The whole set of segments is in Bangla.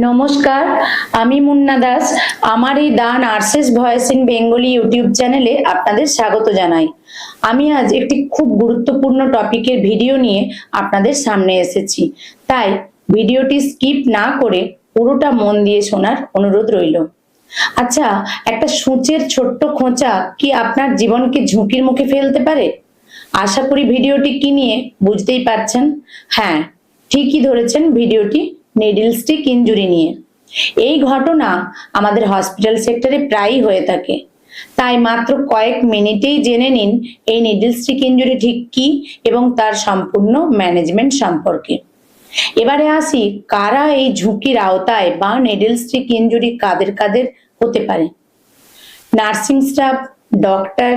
নমস্কার, আমি মুন্না দাস। আমার এই the nurses voice in Bengali YouTube চ্যানেলে আপনাদের স্বাগত জানাই। আমি আজ একটি খুব গুরুত্বপূর্ণ টপিকের ভিডিও নিয়ে আপনাদের সামনে এসেছি, তাই ভিডিওটি স্কিপ না করে পুরোটা মন দিয়ে শোনার অনুরোধ রইল। আচ্ছা, একটা সূচের ছোট্ট খোঁচা কি আপনার জীবনকে ঝুঁকির মুখে ফেলতে পারে? আশা করি ভিডিওটি কি নিয়ে বুঝতেই পারছেন। হ্যাঁ, ঠিকই ধরেছেন, ভিডিওটি নিডল স্টিক ইনজুরি নিয়ে। এই ঘটনা আমাদের হসপিটাল সেক্টরে প্রায়ই হয়ে থাকে, তাই মাত্র কয়েক মিনিটেই জেনে নিন এই নিডল স্টিক ইনজুরি ঠিক কি এবং তার সম্পূর্ণ ম্যানেজমেন্ট সম্পর্কে। এবারে আসি, কারা এই ঝুঁকির আওতায় বা নিডল স্টিক ইনজুরি কাদের কাদের হতে পারে। Nursing staff, doctor,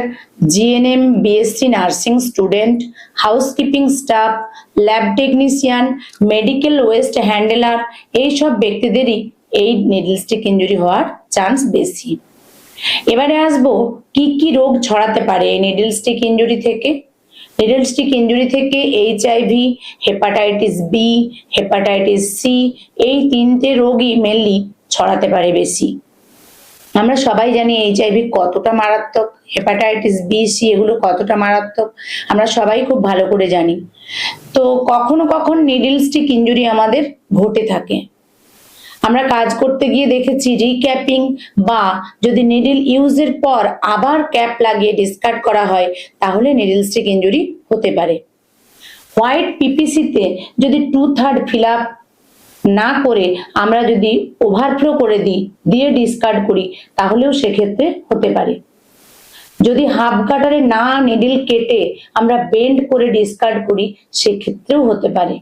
GNM, BSc nursing student, housekeeping staff, lab technician, medical waste handler, এইসব ব্যক্তিদেরই এই নিডল স্টিক ইনজুরি হওয়ার চান্স বেশি। এবারে আসবো কি কি রোগ ছড়াতে পারে এই নিডল স্টিক ইনজুরি থেকে। নিডল স্টিক ইনজুরি থেকে HIV, hepatitis B, hepatitis C, এই তিনটে রোগই মেনলি ছড়াতে পারে বেশি। আমরা সবাই জানি এইচআইভি কতটা মারাত্মক, হেপাটাইটিস বি, সি এগুলো কতটা মারাত্মক আমরা সবাই খুব ভালো করে জানি। তো কখনো কখনো নিডল স্টিক ইনজুরি আমাদের ঘটে থাকে। আমরা কাজ করতে গিয়ে দেখেছি রিক্যাপিং বা যদি নিডল ইউজের পর আবার ক্যাপ লাগিয়ে ডিসকার্ড করা হয় তাহলে নিডল স্টিক ইনজুরি হতে পারে। হোয়াইট পিপিসিতে যদি 2/3 ফিল আপ না করে আমরা যদি ওভারফ্লো করে দিয়ে ডিসকার্ড করি তাহলেও সেক্ষেত্রে হতে পারে। যদি হাফ কাটারে না নিডল কেটে আমরা বেন্ড করে ডিসকার্ড করি সেক্ষেত্রেও হতে পারে।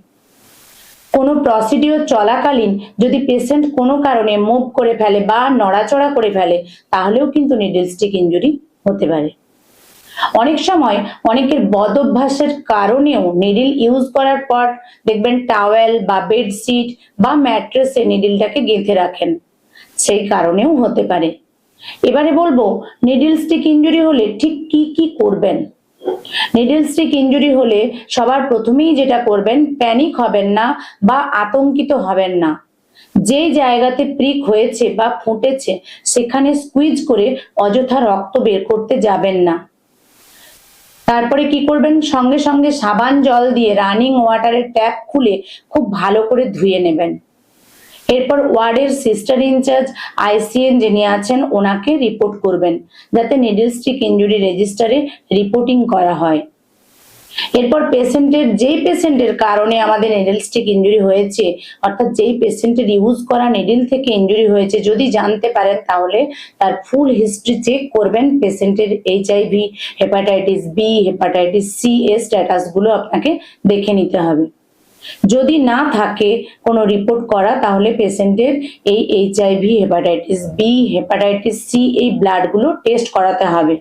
কোনো প্রসিডিওর চলাকালীন যদি পেশেন্ট কোনো কারণে মুভ করে ফেলে বা নড়াচড়া করে ফেলে তাহলেও কিন্তু নিডল স্টিক ইনজুরি হতে পারে। অনেক সময় অনেকের বদ অভ্যাসের কারণেও নিডল ইউজ করার পর দেখবেন টাওয়েল বা বেডশিট বা ম্যাট্রেসে নিডলটাকে গেঁথে রাখেন, সেই কারণেও হতে পারে। এবারে বলবো নিডল স্টিক ইনজুরি হলে ঠিক কি কি করবেন। নিডল স্টিক ইনজুরি হলে সবার প্রথমেই যেটা করবেন, প্যানিক হবেন না বা আতঙ্কিত হবেন না। যে জায়গাতে প্রিক হয়েছে বা ফুটেছে সেখানে স্কুইজ করে অযথা রক্ত বের করতে যাবেন না। তারপরে কি করবেন, সঙ্গে সঙ্গে সাবান জল দিয়ে রানিং ওয়াটারের ট্যাপ খুলে খুব ভালো করে ধুয়ে নেবেন। এরপর ওয়ার্ডের সিস্টার ইনচার্জ, আইসিএন যিনি আছেন ওনাকে রিপোর্ট করবেন যাতে নিডল স্টিক ইনজুরি রেজিস্টারে রিপোর্টিং করা হয়। এরপর যেই পেশেন্টের কারণে আমাদের নিডল স্টিক ইনজুরি হয়েছে, অর্থাৎ যেই পেশেন্টের ইউজ করা নিডল থেকে ইনজুরি হয়েছে, যদি জানতে পারেন তাহলে তার ফুল হিস্ট্রি চেক করবেন। পেশেন্টের HIV, hepatitis B, hepatitis C এর স্ট্যাটাস গুলো আপনাকে দেখে নিতে হবে। যদি না থাকে কোনো রিপোর্ট করা তাহলে পেশেন্টের এই HIV, hepatitis B, hepatitis C এই ব্লাড গুলো টেস্ট করাতে হবে।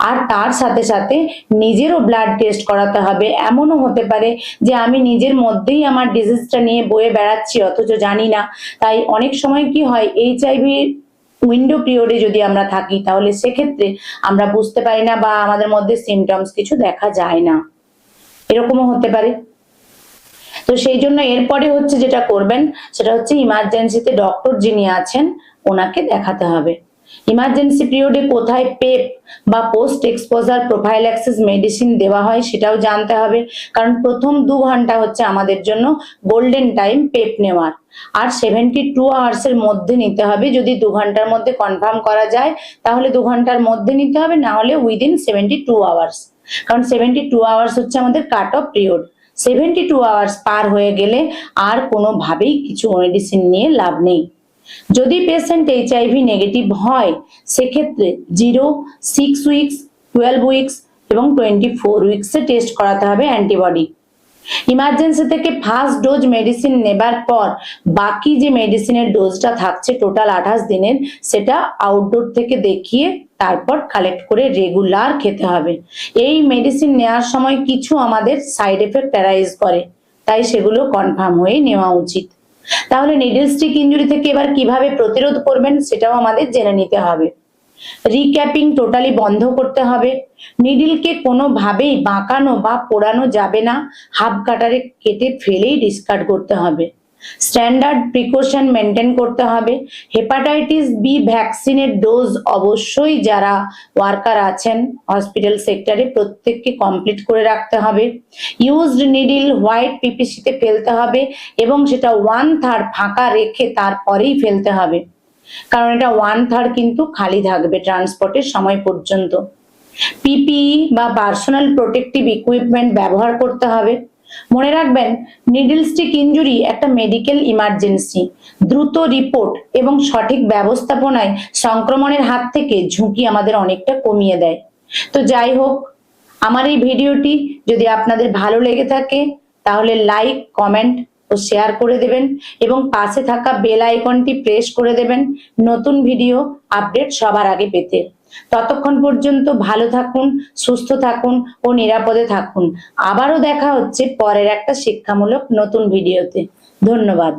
আর তার সাথে সাথে নিজেরও ব্লাড টেস্ট করাতে হবে। এমনও হতে পারে যে আমি নিজের মধ্যেই আমার ডিজিজটা নিয়ে বয়ে বেড়াচ্ছি অথচ জানি না। তাই অনেক সময় কি হয়, এইচআইভি উইন্ডো পিরিয়ডে যদি আমরা থাকি তাহলে সেক্ষেত্রে আমরা বুঝতে পারি না বা আমাদের মধ্যে সিমটমস কিছু দেখা যায় না, এরকমও হতে পারে। তো সেই জন্য এরপরে হচ্ছে যেটা করবেন সেটা হচ্ছে ইমার্জেন্সিতে ডক্টর যিনি আছেন ওনাকে দেখাতে হবে। ইমার্জেন্সি পিরিয়ডে কোথায় পেপ বা পোস্ট এক্সপোজার প্রোফাইল্যাক্সিস মেডিসিন দেওয়া হয় সেটাও জানতে হবে, কারণ প্রথম 2 ঘন্টা হচ্ছে আমাদের জন্য গোল্ডেন টাইম পেপ নেওয়ার। আর 72 আওয়ার্সের মধ্যে নিতে হবে। যদি 2 ঘন্টার মধ্যে কনফার্ম করা যায় তাহলে 2 ঘন্টার মধ্যে নিতে হবে, না হলে উইদিন 72 আওয়ার্স, কারণ 72 আওয়ার্স হচ্ছে আমাদের cut off period. 72 hours per হয়ে গেলে আর কোনোভাবেই কিছু মেডিসিন নিয়ে লাভ নেই। যদি পেশেন্ট এইচআইভি নেগেটিভ হয় সেক্ষেত্রে 0, 6 উইকস, 12 উইকস এবং 24 উইকসে টেস্ট করাতে হবে অ্যান্টিবডি। ইমার্জেন্সি থেকে ফার্স্ট ডোজ মেডিসিন নেবার পর বাকি যে মেডিসিনের ডোজটা থাকছে টোটাল 28 দিনের, সেটা আউটডোর থেকে দেখিয়ে তারপর কালেক্ট করে রেগুলার খেতে হবে। এই মেডিসিন নেওয়ার সময় কিছু আমাদের সাইড এফেক্ট অ্যারাইজ করে, তাই সেগুলো কনফার্ম হয়ে নেওয়া উচিত। তাহলে নিডল স্টিক ইনজুরি থেকে এবার কিভাবে প্রতিরোধ করবেন সেটাও আমাদের জেনে নিতে হবে। রিক্যাপিং টোটালি বন্ধ করতে হবে। নিডলকে কোনোভাবেই বাঁকানো বা পোড়ানো যাবে না, হাফ কাটারে কেটে ফেলেই ডিসকার্ড করতে হবে। স্ট্যান্ডার্ড প্রিকশন মেনটেন করতে হবে। হেপাটাইটিস বি ভ্যাকসিনের ডোজ অবশ্যই যারা ওয়ার্কার আছেন হসপিটাল সেক্টরে প্রত্যেককে কমপ্লিট করে রাখতে হবে। ইউজড নিডিল হোয়াইট পিপিসিতে ফেলতে হবে এবং সেটা 1/3 ফাঁকা রেখে তারপরেই ফেলতে হবে, কারণ এটা 1/3 কিন্তু খালি থাকবে ট্রান্সপোর্টের সময় পর্যন্ত। পিপিই বা পার্সোনাল প্রোটেক্টিভ ইকুইপমেন্ট ব্যবহার করতে হবে। মনে রাখবেন, নিডল স্টিক ইনজুরি একটা মেডিকেল ইমার্জেন্সি। দ্রুত রিপোর্ট এবং সঠিক ব্যবস্থাপনায় সংক্রমণের হাত থেকে ঝুঁকি আমাদের অনেকটা কমিয়ে দেয়। তো যাই হোক, আমার এই ভিডিওটি যদি আপনাদের ভালো লেগে থাকে তাহলে লাইক, কমেন্ট ও শেয়ার করে দেবেন এবং পাশে থাকা বেল আইকনটি প্রেস করে দেবেন নতুন ভিডিও আপডেট সবার আগে পেতে। ততক্ষণ পর্যন্ত ভালো থাকুন, সুস্থ থাকুন ও নিরাপদে থাকুন। আবারও দেখা হচ্ছে পরের একটা শিক্ষামূলক নতুন ভিডিওতে। ধন্যবাদ।